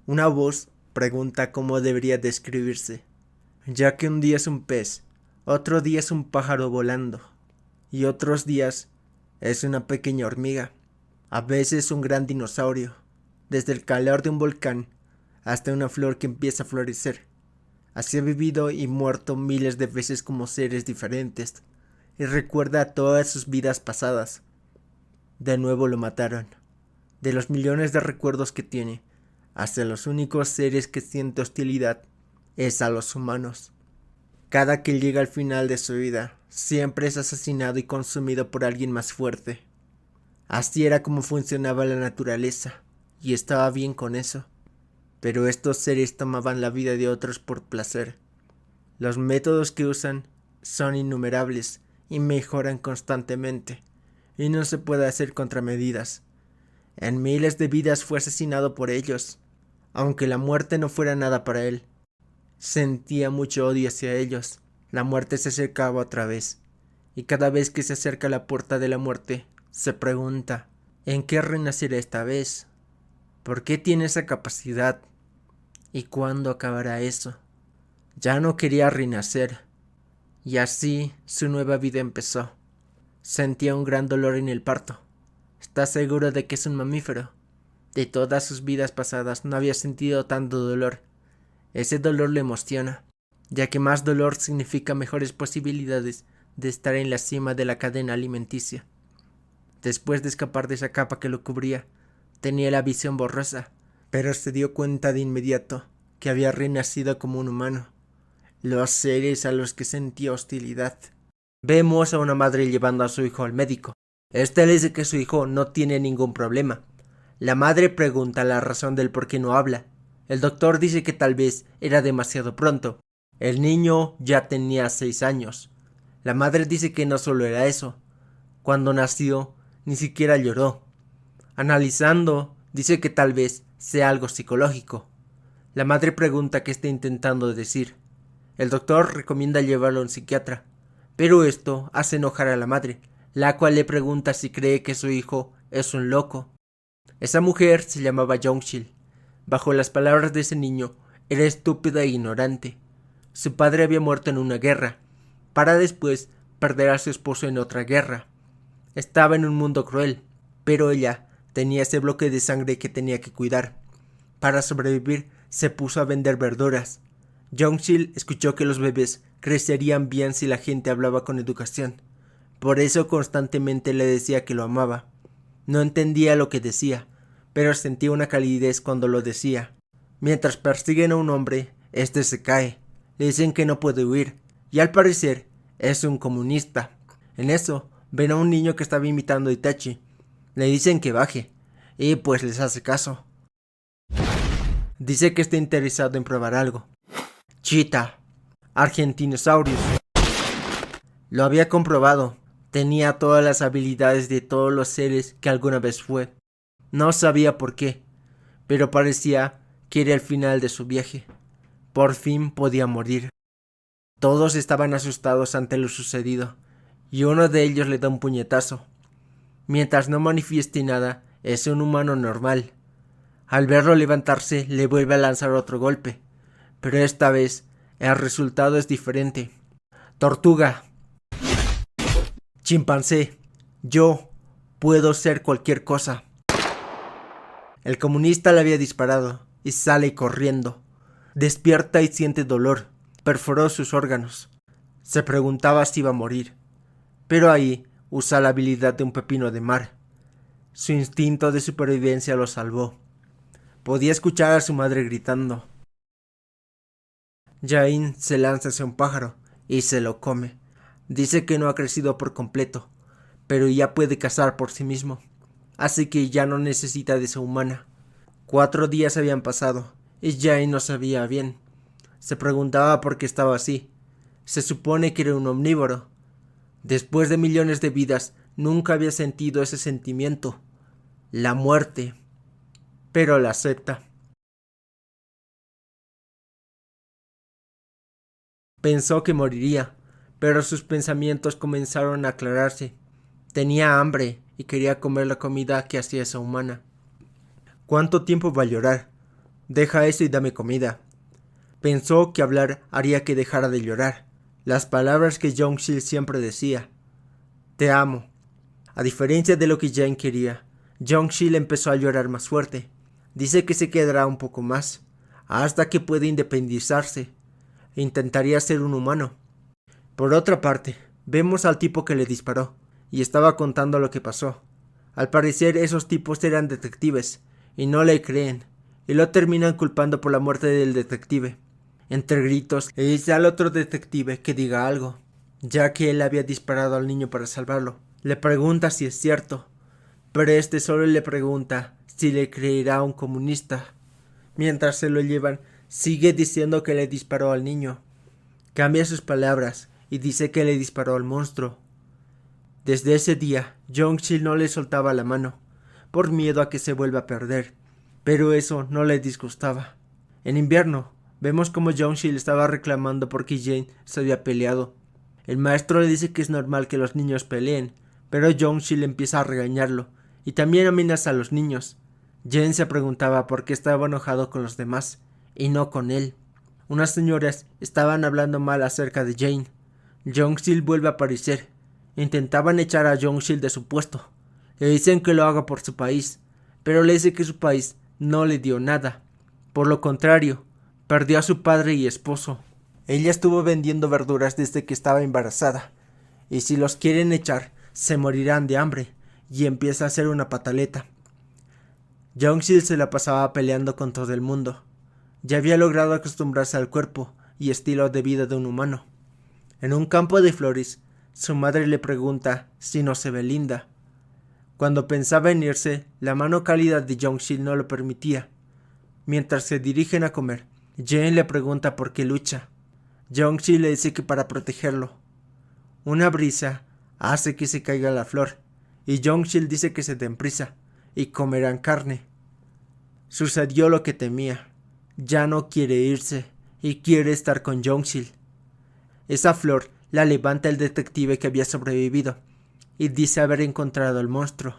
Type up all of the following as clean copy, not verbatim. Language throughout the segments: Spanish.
Una voz pregunta cómo debería describirse, ya que un día es un pez, otro día es un pájaro volando, y otros días es una pequeña hormiga, a veces un gran dinosaurio, desde el calor de un volcán hasta una flor que empieza a florecer. Así ha vivido y muerto miles de veces como seres diferentes, y recuerda todas sus vidas pasadas. De nuevo lo mataron. De los millones de recuerdos que tiene, hasta los únicos seres que siente hostilidad es a los humanos. Cada que llega al final de su vida, siempre es asesinado y consumido por alguien más fuerte. Así era como funcionaba la naturaleza, y estaba bien con eso. Pero estos seres tomaban la vida de otros por placer. Los métodos que usan son innumerables y mejoran constantemente, y no se puede hacer contramedidas. En miles de vidas fue asesinado por ellos, aunque la muerte no fuera nada para él. Sentía mucho odio hacia ellos. La muerte se acercaba otra vez, y cada vez que se acerca a la puerta de la muerte, se pregunta, ¿en qué renacerá esta vez? ¿Por qué tiene esa capacidad? ¿Y cuándo acabará eso? Ya no quería renacer, y así su nueva vida empezó. Sentía un gran dolor en el parto. Está seguro de que es un mamífero. De todas sus vidas pasadas no había sentido tanto dolor. Ese dolor le emociona, ya que más dolor significa mejores posibilidades de estar en la cima de la cadena alimenticia. Después de escapar de esa capa que lo cubría, tenía la visión borrosa, pero se dio cuenta de inmediato que había renacido como un humano. Los seres a los que sentía hostilidad. Vemos a una madre llevando a su hijo al médico. Este le dice que su hijo no tiene ningún problema. La madre pregunta la razón del por qué no habla. El doctor dice que tal vez era demasiado pronto. El niño ya tenía 6 años. La madre dice que no solo era eso. Cuando nació, ni siquiera lloró. Analizando, dice que tal vez sea algo psicológico. La madre pregunta qué está intentando decir. El doctor recomienda llevarlo a un psiquiatra, pero esto hace enojar a la madre, la cual le pregunta si cree que su hijo es un loco. Esa mujer se llamaba Jongshil. Bajo las palabras de ese niño, era estúpida e ignorante. Su padre había muerto en una guerra, para después perder a su esposo en otra guerra. Estaba en un mundo cruel, pero ella tenía ese bloque de sangre que tenía que cuidar. Para sobrevivir, se puso a vender verduras. Jongshil escuchó que los bebés crecerían bien si la gente hablaba con educación. Por eso constantemente le decía que lo amaba. No entendía lo que decía, pero sentía una calidez cuando lo decía. Mientras persiguen a un hombre, este se cae. Le dicen que no puede huir, y al parecer es un comunista. En eso, ven a un niño que estaba imitando a Itachi. Le dicen que baje, y pues les hace caso. Dice que está interesado en probar algo. Cheetah, Argentinosaurus. Lo había comprobado. Tenía todas las habilidades de todos los seres que alguna vez fue. No sabía por qué, pero parecía que era el final de su viaje. Por fin podía morir. Todos estaban asustados ante lo sucedido, y uno de ellos le da un puñetazo. Mientras no manifieste nada, es un humano normal. Al verlo levantarse, le vuelve a lanzar otro golpe, pero esta vez el resultado es diferente. Tortuga, chimpancé, yo puedo ser cualquier cosa. El comunista le había disparado y sale corriendo. Despierta y siente dolor. Perforó sus órganos. Se preguntaba si iba a morir, pero ahí usa la habilidad de un pepino de mar. Su instinto de supervivencia lo salvó. Podía escuchar a su madre gritando. Jain se lanza hacia un pájaro y se lo come. Dice que no ha crecido por completo, pero ya puede cazar por sí mismo, así que ya no necesita de su humana. 4 días habían pasado y Jain no sabía bien. Se preguntaba por qué estaba así. Se supone que era un omnívoro. Después de millones de vidas, nunca había sentido ese sentimiento, la muerte, pero la acepta. Pensó que moriría, pero sus pensamientos comenzaron a aclararse. Tenía hambre y quería comer la comida que hacía esa humana. ¿Cuánto tiempo va a llorar? Deja eso y dame comida. Pensó que hablar haría que dejara de llorar. Las palabras que Jong-sil siempre decía. Te amo. A diferencia de lo que Jane quería, Jong-sil empezó a llorar más fuerte. Dice que se quedará un poco más, hasta que pueda independizarse. Intentaría ser un humano. Por otra parte, vemos al tipo que le disparó, y estaba contando lo que pasó. Al parecer esos tipos eran detectives, y no le creen, y lo terminan culpando por la muerte del detective. Entre gritos, le dice al otro detective que diga algo, ya que él había disparado al niño para salvarlo. Le pregunta si es cierto, pero este solo le pregunta si le creerá a un comunista. Mientras se lo llevan, sigue diciendo que le disparó al niño. Cambia sus palabras y dice que le disparó al monstruo. Desde ese día, Jong-sil no le soltaba la mano, por miedo a que se vuelva a perder, pero eso no le disgustaba. En invierno, vemos como Jong-sil estaba reclamando porque Jane se había peleado. El maestro le dice que es normal que los niños peleen, pero Jong-sil empieza a regañarlo, y también amenaza a los niños. Jane se preguntaba por qué estaba enojado con los demás, y no con él. Unas señoras estaban hablando mal acerca de Jane. Jong-sil vuelve a aparecer. Intentaban echar a Jong-sil de su puesto. Le dicen que lo haga por su país, pero le dice que su país no le dio nada. Por lo contrario, perdió a su padre y esposo. Ella estuvo vendiendo verduras desde que estaba embarazada, y si los quieren echar, se morirán de hambre, y empieza a hacer una pataleta. Jong-sil se la pasaba peleando con todo el mundo. Ya había logrado acostumbrarse al cuerpo y estilo de vida de un humano. En un campo de flores, su madre le pregunta si no se ve linda. Cuando pensaba en irse, la mano cálida de Jong-sil no lo permitía. Mientras se dirigen a comer, Jane le pregunta por qué lucha. Jong-sil le dice que para protegerlo. Una brisa hace que se caiga la flor, y Jong-sil dice que se den prisa y comerán carne. Sucedió lo que temía. Ya no quiere irse y quiere estar con Jong-sil. Esa flor la levanta el detective que había sobrevivido y dice haber encontrado al monstruo.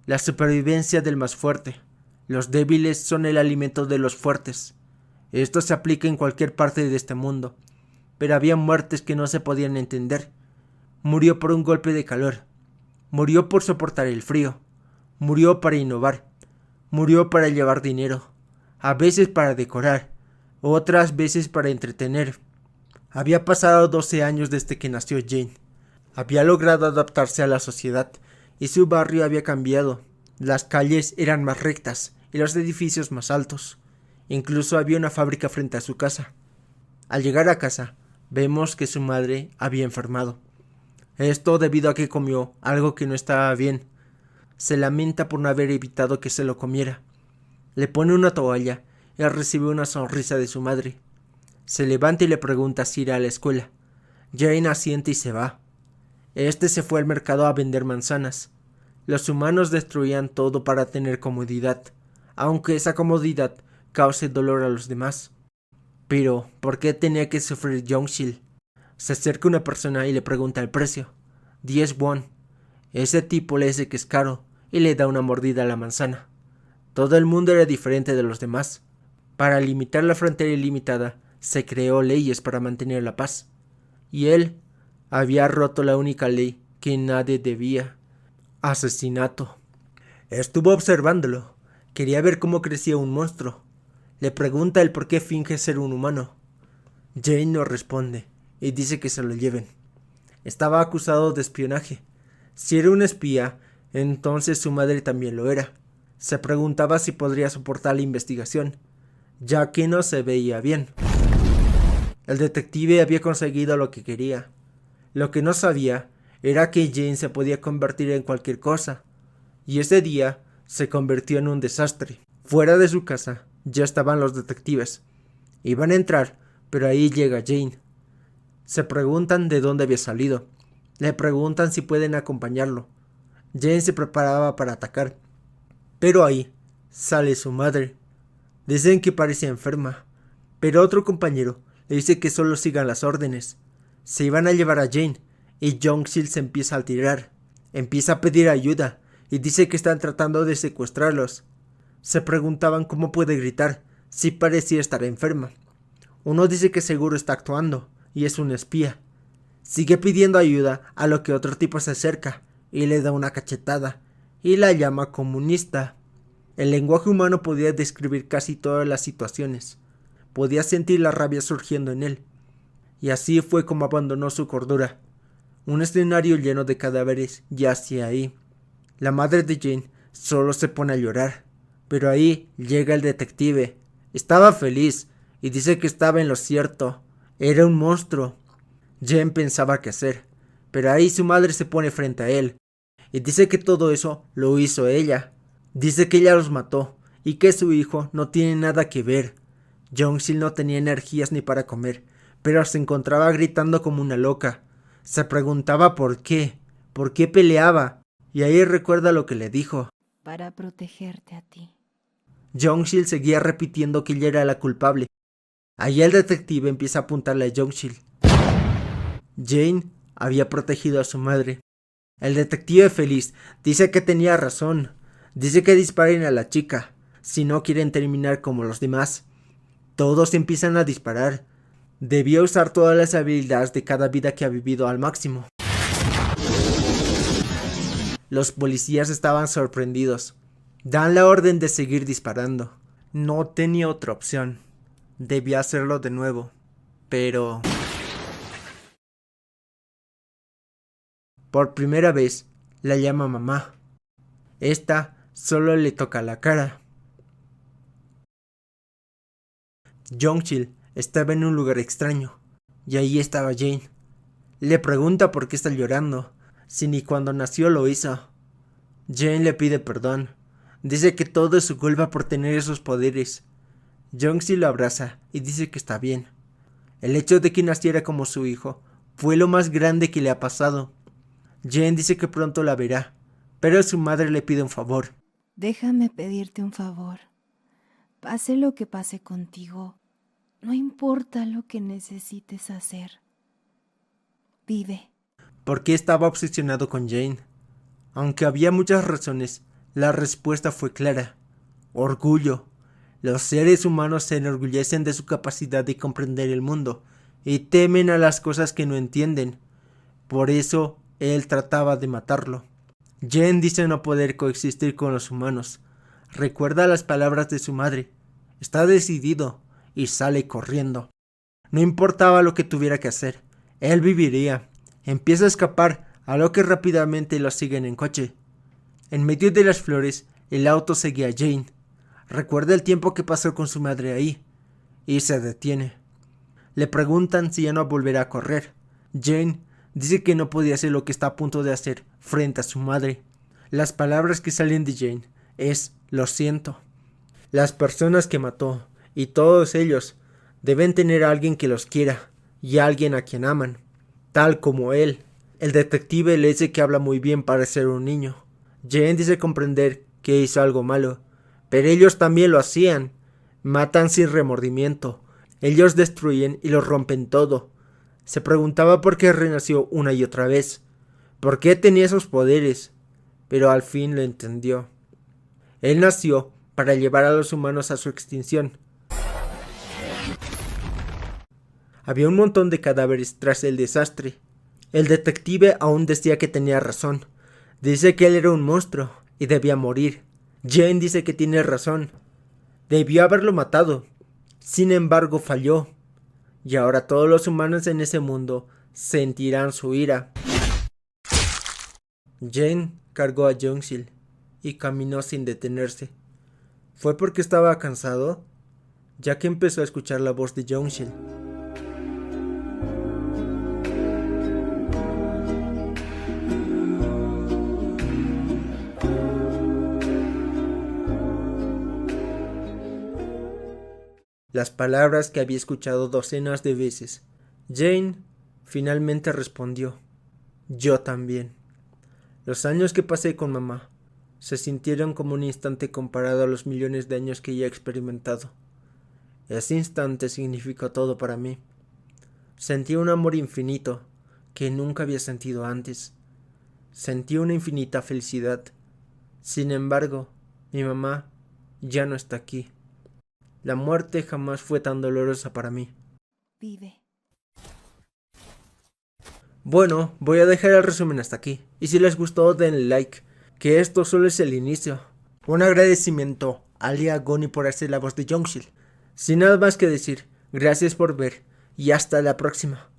La supervivencia del más fuerte. Los débiles son el alimento de los fuertes. Esto se aplica en cualquier parte de este mundo, pero había muertes que no se podían entender. Murió por un golpe de calor. Murió por soportar el frío. Murió para innovar. Murió para llevar dinero. A veces para decorar. Otras veces para entretener. Había pasado 12 años desde que nació Jane. Había logrado adaptarse a la sociedad y su barrio había cambiado. Las calles eran más rectas y los edificios más altos. Incluso había una fábrica frente a su casa. Al llegar a casa, vemos que su madre había enfermado. Esto debido a que comió algo que no estaba bien. Se lamenta por no haber evitado que se lo comiera. Le pone una toalla y recibe una sonrisa de su madre. Se levanta y le pregunta si irá a la escuela. Jane asiente y se va. Este se fue al mercado a vender manzanas. Los humanos destruían todo para tener comodidad, aunque esa comodidad cause dolor a los demás. Pero, ¿por qué tenía que sufrir Jong-sil? Se acerca una persona y le pregunta el precio. 10 won. Ese tipo le dice que es caro y le da una mordida a la manzana. Todo el mundo era diferente de los demás. Para limitar la frontera ilimitada, se creó leyes para mantener la paz. Y él había roto la única ley que nadie debía. Asesinato. Estuvo observándolo. Quería ver cómo crecía un monstruo. Le pregunta el por qué finge ser un humano. Jane no responde y dice que se lo lleven. Estaba acusado de espionaje. Si era un espía, entonces su madre también lo era. Se preguntaba si podría soportar la investigación, ya que no se veía bien. El detective había conseguido lo que quería. Lo que no sabía era que Jane se podía convertir en cualquier cosa, y ese día se convirtió en un desastre. Fuera de su casa ya estaban los detectives. Iban a entrar, pero ahí llega Jane. Se preguntan de dónde había salido. Le preguntan si pueden acompañarlo. Jane se preparaba para atacar, pero ahí sale su madre. Dicen que parece enferma, pero otro compañero le dice que solo sigan las órdenes. Se iban a llevar a Jane y Jong-sil se empieza a alterar. Empieza a pedir ayuda y dice que están tratando de secuestrarlos. Se preguntaban cómo puede gritar sí parecía estar enferma. Uno dice que seguro está actuando, y es un espía. Sigue pidiendo ayuda a lo que otro tipo se acerca, y le da una cachetada, y la llama comunista. El lenguaje humano podía describir casi todas las situaciones. Podía sentir la rabia surgiendo en él. Y así fue como abandonó su cordura. Un escenario lleno de cadáveres yacía ahí. La madre de Jane solo se pone a llorar. Pero ahí llega el detective. Estaba feliz y dice que estaba en lo cierto. Era un monstruo. Jane pensaba qué hacer, pero ahí su madre se pone frente a él y dice que todo eso lo hizo ella. Dice que ella los mató y que su hijo no tiene nada que ver. Young-sil no tenía energías ni para comer, pero se encontraba gritando como una loca. Se preguntaba por qué peleaba, y ahí recuerda lo que le dijo. Para protegerte a ti. Young-sil seguía repitiendo que ella era la culpable. Ahí el detective empieza a apuntarle a Young-sil. Jane había protegido a su madre. El detective feliz dice que tenía razón. Dice que disparen a la chica, si no quieren terminar como los demás. Todos empiezan a disparar. Debió usar todas las habilidades de cada vida que ha vivido al máximo. Los policías estaban sorprendidos. Dan la orden de seguir disparando. No tenía otra opción. Debía hacerlo de nuevo. Pero... por primera vez, la llama mamá. Esta solo le toca la cara. Young-sil estaba en un lugar extraño, y ahí estaba Jane. Le pregunta por qué está llorando, si ni cuando nació lo hizo. Jane le pide perdón. Dice que todo es su culpa por tener esos poderes. Young-sil lo abraza y dice que está bien. El hecho de que naciera como su hijo fue lo más grande que le ha pasado. Jane dice que pronto la verá, pero su madre le pide un favor. Déjame pedirte un favor. Pase lo que pase contigo, no importa lo que necesites hacer. Vive. ¿Por qué estaba obsesionado con Jane? Aunque había muchas razones, la respuesta fue clara. Orgullo. Los seres humanos se enorgullecen de su capacidad de comprender el mundo y temen a las cosas que no entienden. Por eso él trataba de matarlo. Jane dice no poder coexistir con los humanos. Recuerda las palabras de su madre. Está decidido y sale corriendo. No importaba lo que tuviera que hacer. Él viviría. Empieza a escapar, a lo que rápidamente lo siguen en coche. En medio de las flores, el auto seguía a Jane. Recuerda el tiempo que pasó con su madre ahí, y se detiene. Le preguntan si ya no volverá a correr. Jane dice que no podía hacer lo que está a punto de hacer frente a su madre. Las palabras que salen de Jane es lo siento. Las personas que mató, y todos ellos, deben tener a alguien que los quiera, y a alguien a quien aman, tal como él. El detective le dice que habla muy bien para ser un niño. Jane dice comprender que hizo algo malo, pero ellos también lo hacían. Matan sin remordimiento. Ellos destruyen y lo rompen todo. Se preguntaba por qué renació una y otra vez. ¿Por qué tenía esos poderes? Pero al fin lo entendió. Él nació para llevar a los humanos a su extinción. Había un montón de cadáveres tras el desastre. El detective aún decía que tenía razón. Dice que él era un monstruo y debía morir. Jane dice que tiene razón. Debió haberlo matado. Sin embargo, falló. Y ahora todos los humanos en ese mundo sentirán su ira. Jane cargó a Young-sil y caminó sin detenerse. ¿Fue porque estaba cansado? Ya que empezó a escuchar la voz de Young-sil. Las palabras que había escuchado docenas de veces. Jane finalmente respondió: yo también. Los años que pasé con mamá se sintieron como un instante comparado a los millones de años que ya he experimentado. Ese instante significó todo para mí. Sentí un amor infinito que nunca había sentido antes. Sentí una infinita felicidad. Sin embargo, mi mamá ya no está aquí. La muerte jamás fue tan dolorosa para mí. Vive. Bueno, voy a dejar el resumen hasta aquí. Y si les gustó, denle like, que esto solo es el inicio. Un agradecimiento a Lia Goni por hacer la voz de Yongshield. Sin nada más que decir, gracias por ver y hasta la próxima.